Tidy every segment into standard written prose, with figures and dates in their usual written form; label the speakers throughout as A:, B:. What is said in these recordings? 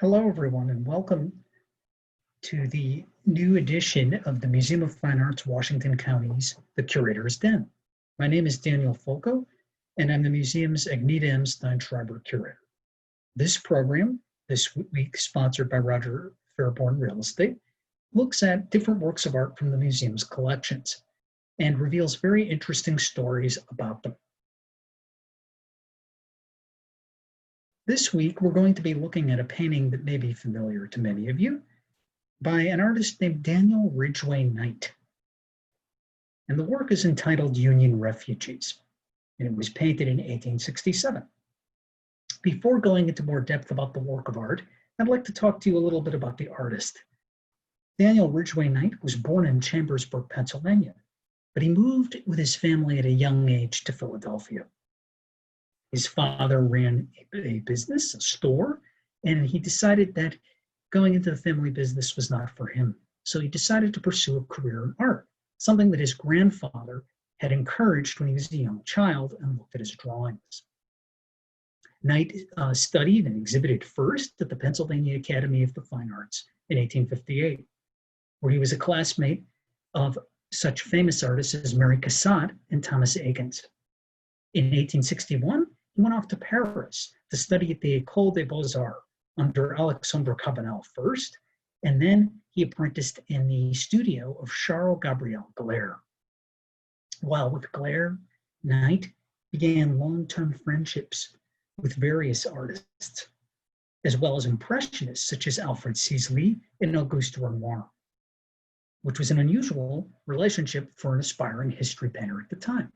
A: Hello, everyone, and welcome to the new edition of the Museum of Fine Arts, Washington County's The Curator's Den. My name is Daniel Fulco, and I'm the museum's Agnita M. Stine Schreiber Curator. This program, this week sponsored by Roger Fairborn Real Estate, looks at different works of art from the museum's collections and reveals very interesting stories about them. This week, we're going to be looking at a painting that may be familiar to many of you by an artist named Daniel Ridgway Knight. And the work is entitled Union Refugees, and it was painted in 1867. Before going into more depth about the work of art, I'd like to talk to you a little bit about the artist. Daniel Ridgway Knight was born in Chambersburg, Pennsylvania, but he moved with his family at a young age to Philadelphia. His father ran a business, a store, and he decided that going into the family business was not for him. So he decided to pursue a career in art, something that his grandfather had encouraged when he was a young child and looked at his drawings. Knight studied and exhibited first at the Pennsylvania Academy of the Fine Arts in 1858, where he was a classmate of such famous artists as Mary Cassatt and Thomas Eakins. In 1861, he went off to Paris to study at the École des Beaux-Arts under Alexandre Cabanel first, and then he apprenticed in the studio of Charles Gabriel Glaire. While with Glaire, Knight began long-term friendships with various artists, as well as impressionists such as Alfred Sisley and Auguste Renoir, which was an unusual relationship for an aspiring history painter at the time.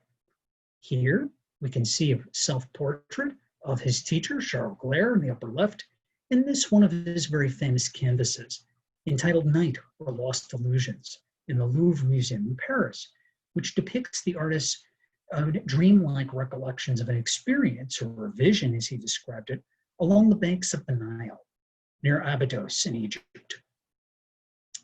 A: Here, we can see a self-portrait of his teacher, Charles Glaire, in the upper left, and this one of his very famous canvases, entitled Night or Lost Illusions, in the Louvre Museum in Paris, which depicts the artist's dreamlike recollections of an experience, or a vision as he described it, along the banks of the Nile, near Abydos in Egypt.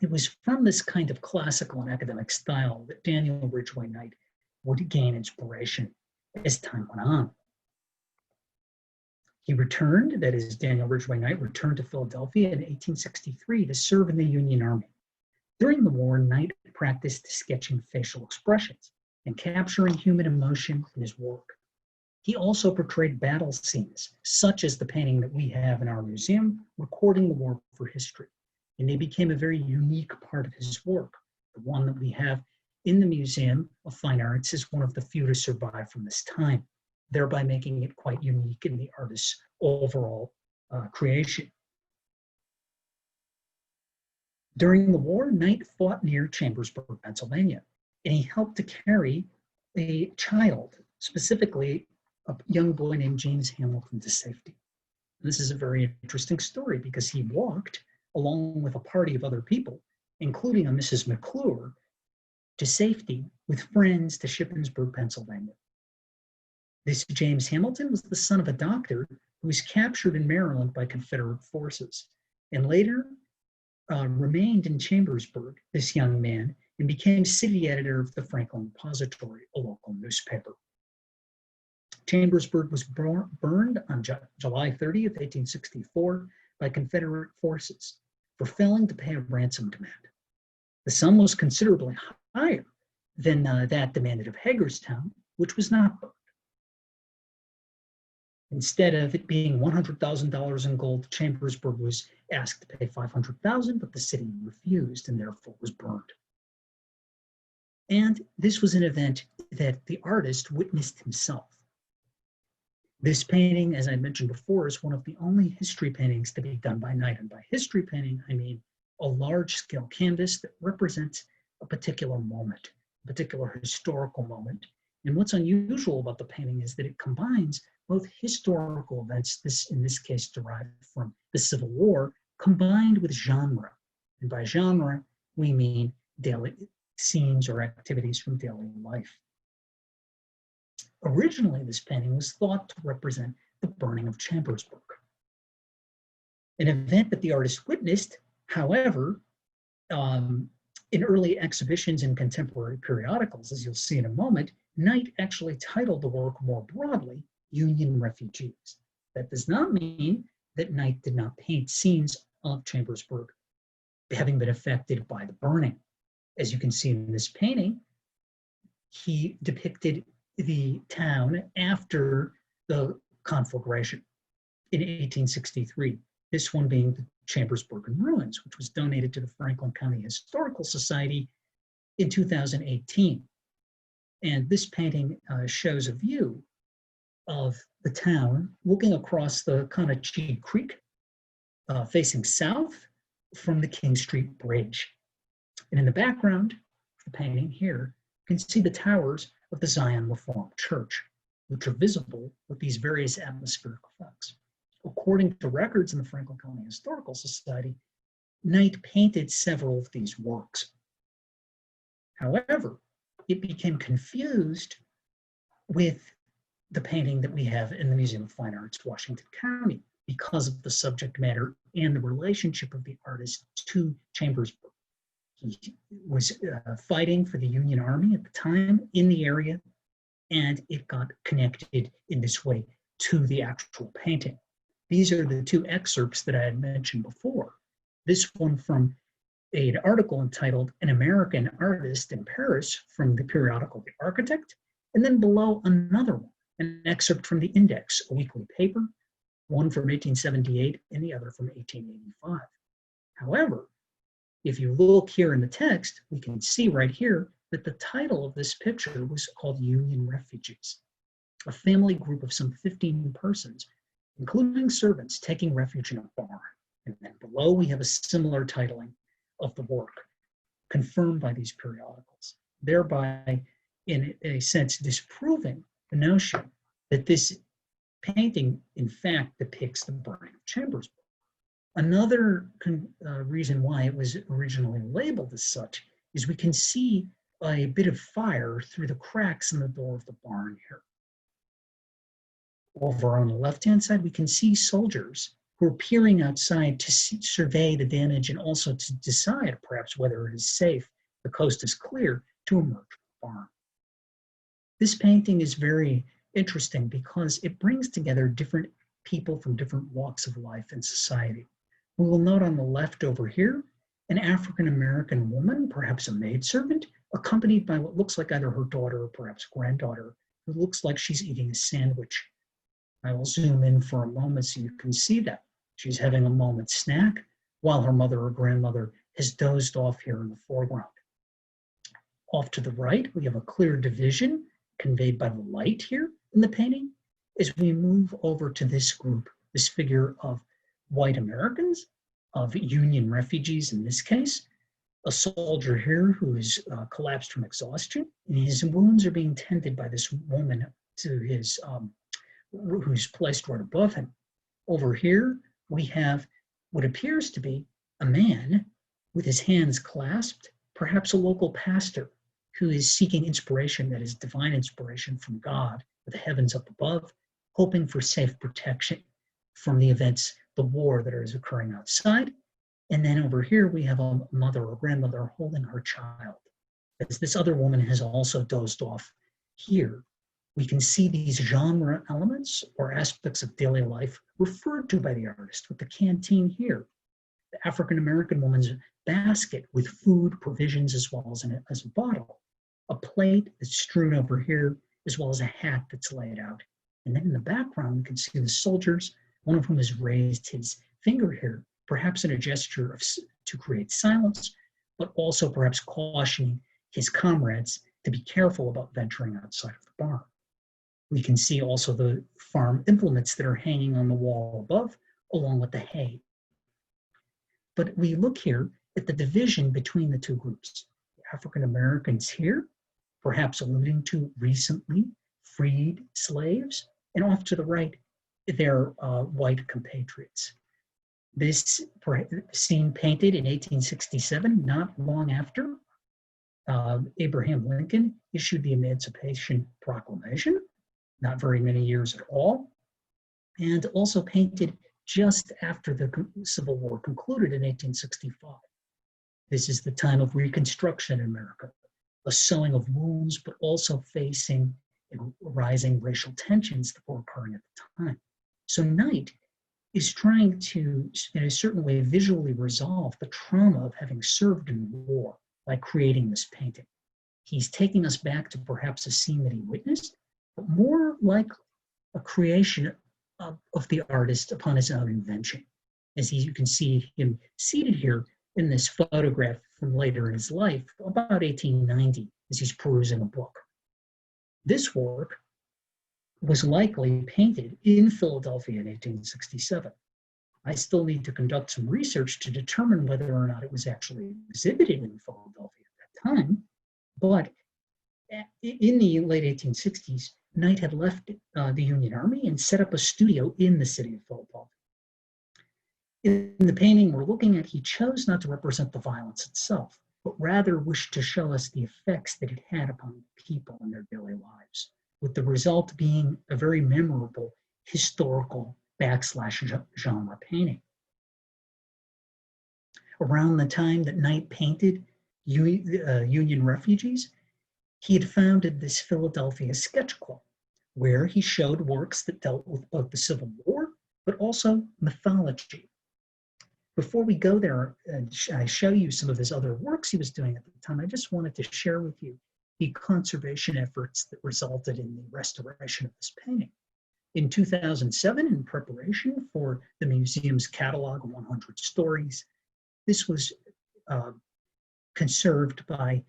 A: It was from this kind of classical and academic style that Daniel Ridgway Knight would gain inspiration as time went on. He returned, that is, Daniel Ridgway Knight returned to Philadelphia in 1863 to serve in the Union Army. During the war, Knight practiced sketching facial expressions and capturing human emotion in his work. He also portrayed battle scenes, such as the painting that we have in our museum, recording the war for history. And they became a very unique part of his work. The one that we have in the Museum of Fine Arts is one of the few to survive from this time, thereby making it quite unique in the artist's overall creation. During the war, Knight fought near Chambersburg, Pennsylvania, and he helped to carry a child, specifically a young boy named James Hamilton, to safety. This is a very interesting story because he walked along with a party of other people, including a Mrs. McClure, to safety with friends to Shippensburg, Pennsylvania. This James Hamilton was the son of a doctor who was captured in Maryland by Confederate forces and later remained in Chambersburg, this young man, and became city editor of the Franklin Repository, a local newspaper. Chambersburg was burned on July 30th, 1864 by Confederate forces for failing to pay a ransom demand. The sum was considerably higher than that demanded of Hagerstown, which was not burned. Instead of it being $100,000 in gold, Chambersburg was asked to pay $500,000, but the city refused and therefore was burned. And this was an event that the artist witnessed himself. This painting, as I mentioned before, is one of the only history paintings to be done by Knight. And by history painting, I mean a large-scale canvas that represents a particular moment, a particular historical moment. And what's unusual about the painting is that it combines both historical events, this in this case derived from the Civil War, combined with genre. And by genre, we mean daily scenes or activities from daily life. Originally, this painting was thought to represent the burning of Chambersburg, an event that the artist witnessed. However, in early exhibitions in contemporary periodicals, as you'll see in a moment, Knight actually titled the work more broadly, Union Refugees. That does not mean that Knight did not paint scenes of Chambersburg having been affected by the burning. As you can see in this painting, he depicted the town after the conflagration in 1863. This one being the Chambersburg ruins, which was donated to the Franklin County Historical Society in 2018. And this painting shows a view of the town looking across the Conochee Creek, facing south from the King Street Bridge. And in the background of the painting here, you can see the towers of the Zion Reformed Church, which are visible with these various atmospheric effects. According to records in the Franklin County Historical Society, Knight painted several of these works. However, it became confused with the painting that we have in the Museum of Fine Arts, Washington County, because of the subject matter and the relationship of the artist to Chambersburg. He was fighting for the Union Army at the time in the area, and it got connected in this way to the actual painting. These are the two excerpts that I had mentioned before. This one from an article entitled An American Artist in Paris from the periodical The Architect, and then below another one, an excerpt from the Index, a weekly paper, one from 1878 and the other from 1885. However, if you look here in the text, we can see right here that the title of this picture was called Union Refugees, a family group of some 15 persons, including servants, taking refuge in a barn. And then below we have a similar titling of the work, confirmed by these periodicals, thereby, in a sense, disproving the notion that this painting, in fact, depicts the burning of Chambersburg. Another reason why it was originally labeled as such is we can see a bit of fire through the cracks in the door of the barn here. Over on the left-hand side, we can see soldiers who are peering outside to survey the damage and also to decide perhaps whether it is safe, the coast is clear, to emerge from the barn. This painting is very interesting because it brings together different people from different walks of life and society. We will note on the left over here, an African-American woman, perhaps a maidservant, accompanied by what looks like either her daughter or perhaps granddaughter, who looks like she's eating a sandwich. I will zoom in for a moment so you can see that. She's having a moment's snack while her mother or grandmother has dozed off here in the foreground. Off to the right, we have a clear division conveyed by the light here in the painting. As we move over to this group, this figure of white Americans, of Union refugees in this case, a soldier here who is collapsed from exhaustion, and his wounds are being tended by this woman to his, who's placed right above him. Over here, we have what appears to be a man with his hands clasped, perhaps a local pastor who is seeking inspiration, that is divine inspiration from God, with the heavens up above, hoping for safe protection from the events, the war that is occurring outside. And then over here, we have a mother or grandmother holding her child. As this other woman has also dozed off here, we can see these genre elements or aspects of daily life referred to by the artist with the canteen here, the African-American woman's basket with food, provisions, as well as a bottle, a plate that's strewn over here, as well as a hat that's laid out. And then in the background, we can see the soldiers, one of whom has raised his finger here, perhaps in a gesture to create silence, but also perhaps cautioning his comrades to be careful about venturing outside of the barn. We can see also the farm implements that are hanging on the wall above, along with the hay. But we look here at the division between the two groups. The African Americans here, perhaps alluding to recently freed slaves, and off to the right, their white compatriots. This scene painted in 1867, not long after Abraham Lincoln issued the Emancipation Proclamation, not very many years at all, and also painted just after the Civil War concluded in 1865. This is the time of Reconstruction in America, a sewing of wounds, but also facing rising racial tensions that were occurring at the time. So Knight is trying to, in a certain way, visually resolve the trauma of having served in war by creating this painting. He's taking us back to perhaps a scene that he witnessed, but more like a creation of the artist upon his own invention. As you can see him seated here in this photograph from later in his life, about 1890, as he's perusing a book. This work was likely painted in Philadelphia in 1867. I still need to conduct some research to determine whether or not it was actually exhibited in Philadelphia at that time, but in the late 1860s, Knight had left the Union Army and set up a studio in the city of Philadelphia. In the painting we're looking at, he chose not to represent the violence itself, but rather wished to show us the effects that it had upon people in their daily lives, with the result being a very memorable historical /genre painting. Around the time that Knight painted Union refugees, he had founded this Philadelphia Sketch Club, where he showed works that dealt with both the Civil War, but also mythology. Before we go there and I show you some of his other works he was doing at the time, I just wanted to share with you the conservation efforts that resulted in the restoration of this painting. In 2007, in preparation for the museum's catalog of 100 stories, this was conserved by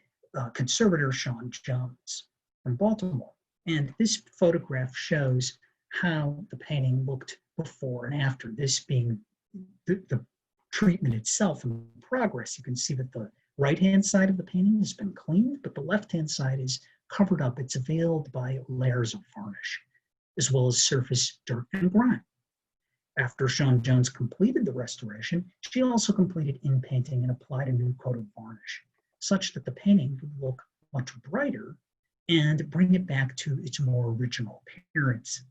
A: conservator Sean Jones from Baltimore. And this photograph shows how the painting looked before and after, this being the treatment itself in progress. You can see that the right-hand side of the painting has been cleaned, but the left-hand side is covered up. It's veiled by layers of varnish, as well as surface dirt and grime. After Sean Jones completed the restoration, she also completed in-painting and applied a new coat of varnish, such that the painting would look much brighter and bring it back to its more original appearance.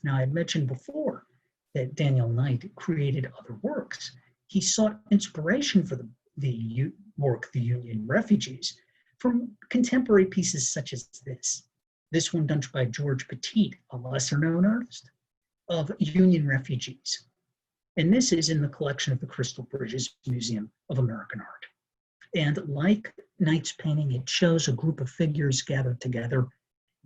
A: Now, I had mentioned before that Daniel Knight created other works. He sought inspiration for the work, The Union Refugees, from contemporary pieces such as this. This one done by George Petit, a lesser-known artist, of Union Refugees. And this is in the collection of the Crystal Bridges Museum of American Art. And like Knight's painting, it shows a group of figures gathered together,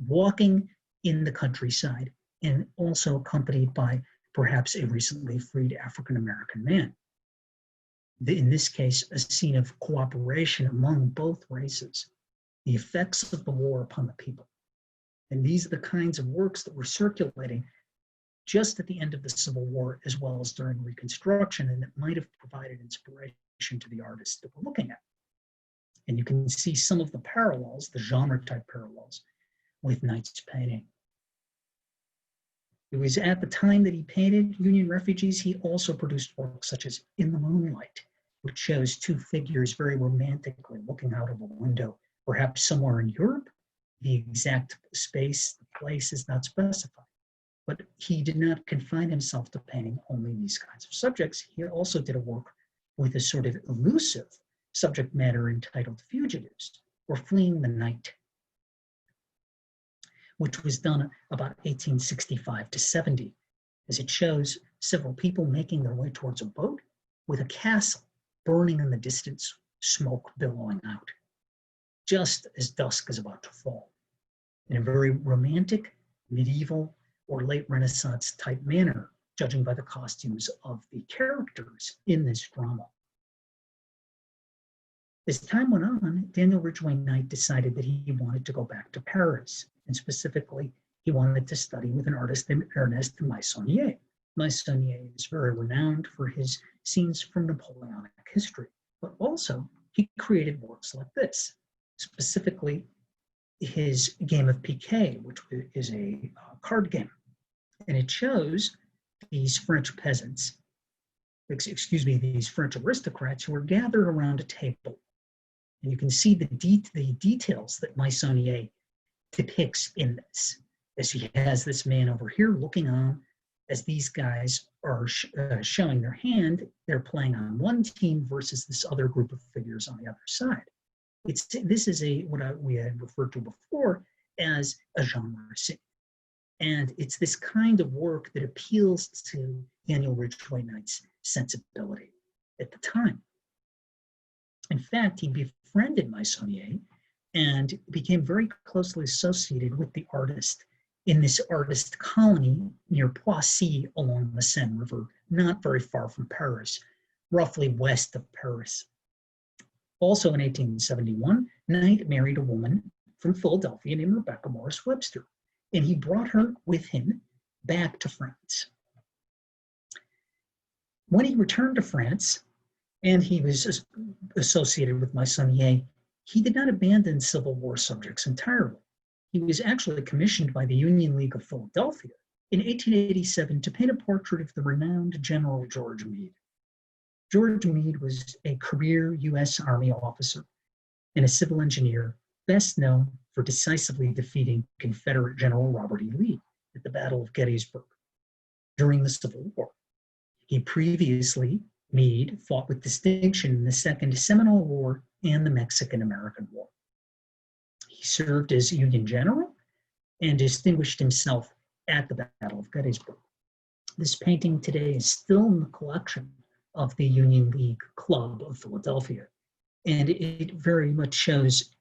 A: walking in the countryside, and also accompanied by perhaps a recently freed African-American man. In this case, a scene of cooperation among both races, the effects of the war upon the people. And these are the kinds of works that were circulating just at the end of the Civil War, as well as during Reconstruction, and that might have provided inspiration to the artists that we're looking at. And you can see some of the parallels, the genre-type parallels, with Knight's painting. It was at the time that he painted Union Refugees, he also produced works such as In the Moonlight, which shows two figures very romantically looking out of a window, perhaps somewhere in Europe. The exact space, the place is not specified. But he did not confine himself to painting only these kinds of subjects. He also did a work with a sort of elusive subject matter entitled Fugitives, or Fleeing the Night, which was done about 1865 to 70, as it shows several people making their way towards a boat with a castle burning in the distance, smoke billowing out, just as dusk is about to fall, in a very romantic, medieval, or late Renaissance type manner, judging by the costumes of the characters in this drama. As time went on, Daniel Ridgway Knight decided that he wanted to go back to Paris, and specifically, he wanted to study with an artist named Ernest Meissonier. Meissonier is very renowned for his scenes from Napoleonic history, but also he created works like this, specifically his game of piquet, which is a card game. And it shows these French peasants, these French aristocrats who are gathered around a table. And you can see the details that Meissonier depicts in this, as he has this man over here looking on as these guys are showing their hand. They're playing on one team versus this other group of figures on the other side. This is what we had referred to before as a genre scene. And it's this kind of work that appeals to Daniel Ridgway Knight's sensibility at the time. In fact, he befriended Meissonier and became very closely associated with the artist in this artist colony near Poissy along the Seine River, not very far from Paris, roughly west of Paris. Also in 1871, Knight married a woman from Philadelphia named Rebecca Morris Webster, and he brought her with him back to France. When he returned to France, and he was associated with Meissonier, he did not abandon Civil War subjects entirely. He was actually commissioned by the Union League of Philadelphia in 1887 to paint a portrait of the renowned General George Meade. George Meade was a career U.S. Army officer and a civil engineer, best known for decisively defeating Confederate General Robert E. Lee at the Battle of Gettysburg during the Civil War. He previously, Meade, fought with distinction in the Second Seminole War and the Mexican-American War. He served as Union general and distinguished himself at the Battle of Gettysburg. This painting today is still in the collection of the Union League Club of Philadelphia, and it very much shows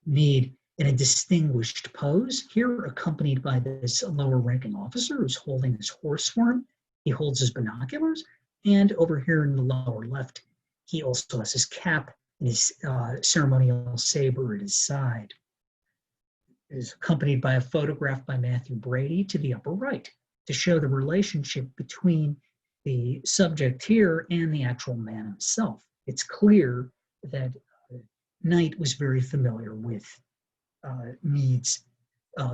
A: Meade in a distinguished pose, here accompanied by this lower-ranking officer who's holding his horse for him. He holds his binoculars, and over here in the lower left, he also has his cap and his ceremonial saber at his side. It is accompanied by a photograph by Matthew Brady to the upper right to show the relationship between the subject here and the actual man himself. It's clear that Knight was very familiar with Meade's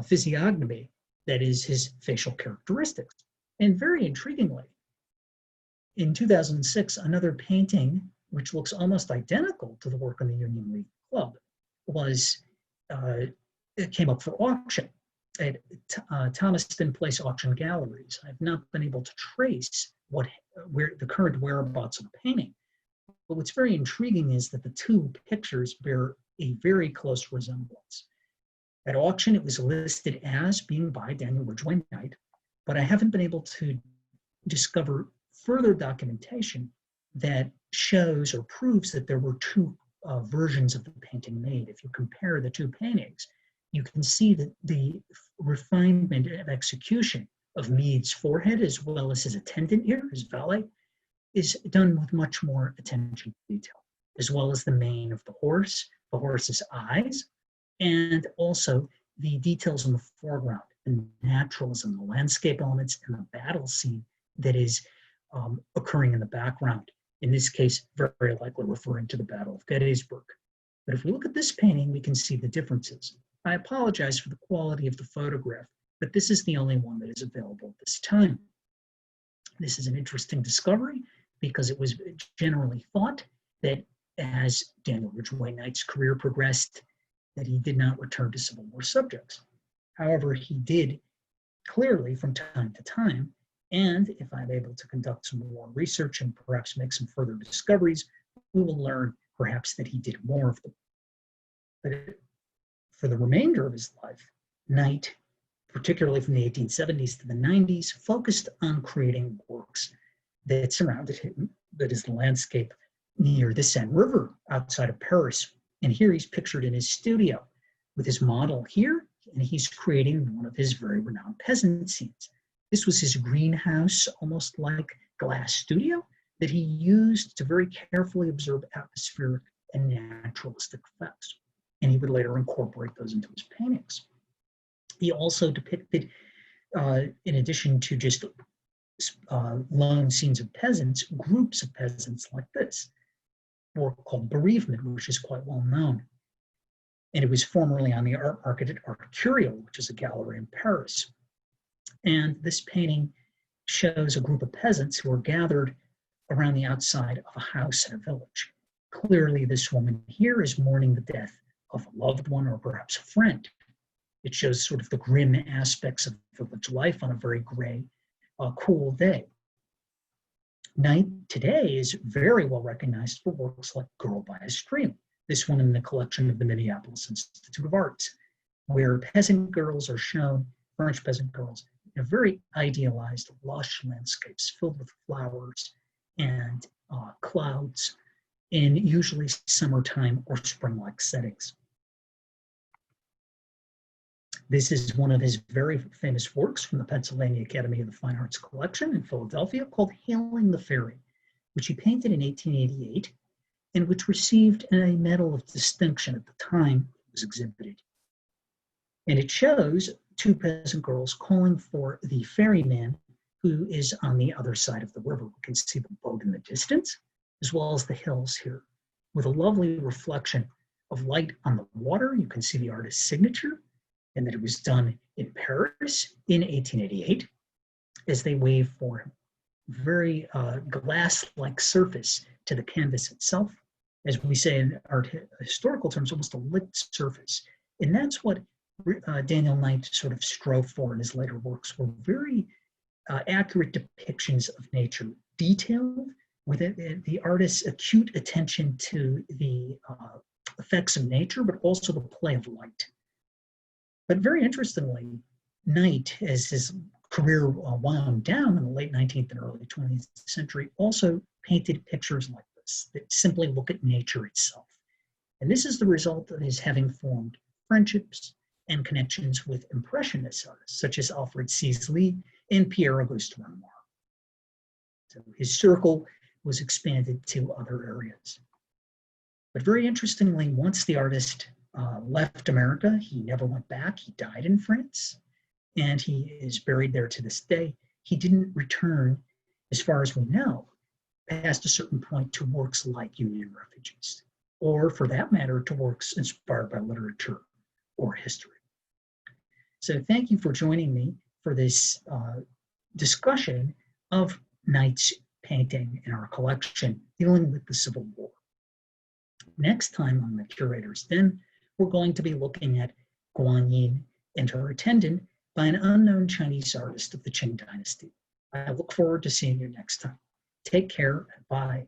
A: physiognomy, that is, his facial characteristics. And very intriguingly, in 2006, another painting, which looks almost identical to the work in the Union League Club, it came up for auction at Thomaston Place Auction Galleries. I've not been able to trace where the current whereabouts of the painting. But what's very intriguing is that the two pictures bear a very close resemblance. At auction, it was listed as being by Daniel Ridgway Knight, but I haven't been able to discover further documentation that shows or proves that there were two versions of the painting made. If you compare the two paintings, you can see that the refinement of execution of Meade's forehead, as well as his attendant here, his valet, is done with much more attention to detail, as well as the mane of the horse's eyes, and also the details in the foreground, the naturalism, the landscape elements, and the battle scene that is occurring in the background. In this case, very likely referring to the Battle of Gettysburg. But if we look at this painting, we can see the differences. I apologize for the quality of the photograph, but this is the only one that is available at this time. This is an interesting discovery because it was generally thought that as Daniel Ridgway Knight's career progressed, that he did not return to Civil War subjects. However, he did clearly from time to time, and if I'm able to conduct some more research and perhaps make some further discoveries, we will learn perhaps that he did more of them. But for the remainder of his life, Knight, particularly from the 1870s to the 90s, focused on creating works that surrounded him, that is the landscape near the Seine River outside of Paris. And here he's pictured in his studio with his model here, and he's creating one of his very renowned peasant scenes. This was his greenhouse, almost like glass studio, that he used to very carefully observe atmospheric and naturalistic effects. And he would later incorporate those into his paintings. He also depicted, in addition to just lone scenes of peasants, groups of peasants like this, work called Bereavement, which is quite well known. And it was formerly on the art market at Art Curator, which is a gallery in Paris. And this painting shows a group of peasants who are gathered around the outside of a house in a village. Clearly, this woman here is mourning the death of a loved one or perhaps a friend. It shows sort of the grim aspects of village life on a very gray, cool day. Knight today is very well recognized for works like Girl by a Stream, this one in the collection of the Minneapolis Institute of Arts, where peasant girls are shown French peasant girls in very idealized, lush landscapes filled with flowers and clouds in usually summertime or spring-like settings. This is one of his very famous works from the Pennsylvania Academy of the Fine Arts collection in Philadelphia called Hailing the Fairy, which he painted in 1888 and which received a Medal of Distinction at the time it was exhibited. And it shows two peasant girls calling for the ferryman who is on the other side of the river. We can see the boat in the distance, as well as the hills here, with a lovely reflection of light on the water. You can see the artist's signature, and that it was done in Paris in 1888 as they wave for him. Very glass-like surface to the canvas itself. As we say in art historical terms, almost a lit surface. And that's what Daniel Knight sort of strove for in his later works, were very accurate depictions of nature, detailed with the artist's acute attention to the effects of nature, but also the play of light. But very interestingly, Knight, as his career wound down in the late 19th and early 20th century, also painted pictures like this that simply look at nature itself. And this is the result of his having formed friendships and connections with Impressionist artists, such as Alfred Sisley and Pierre-Auguste Renoir. So his circle was expanded to other areas. But very interestingly, once the artist left America, he never went back. He died in France, and he is buried there to this day. He didn't return, as far as we know, past a certain point to works like Union Refugees, or for that matter, to works inspired by literature or history. So thank you for joining me for this discussion of Knight's painting in our collection dealing with the Civil War. Next time on the Curator's Den, we're going to be looking at Guan Yin and her attendant by an unknown Chinese artist of the Qing dynasty. I look forward to seeing you next time. Take care and bye.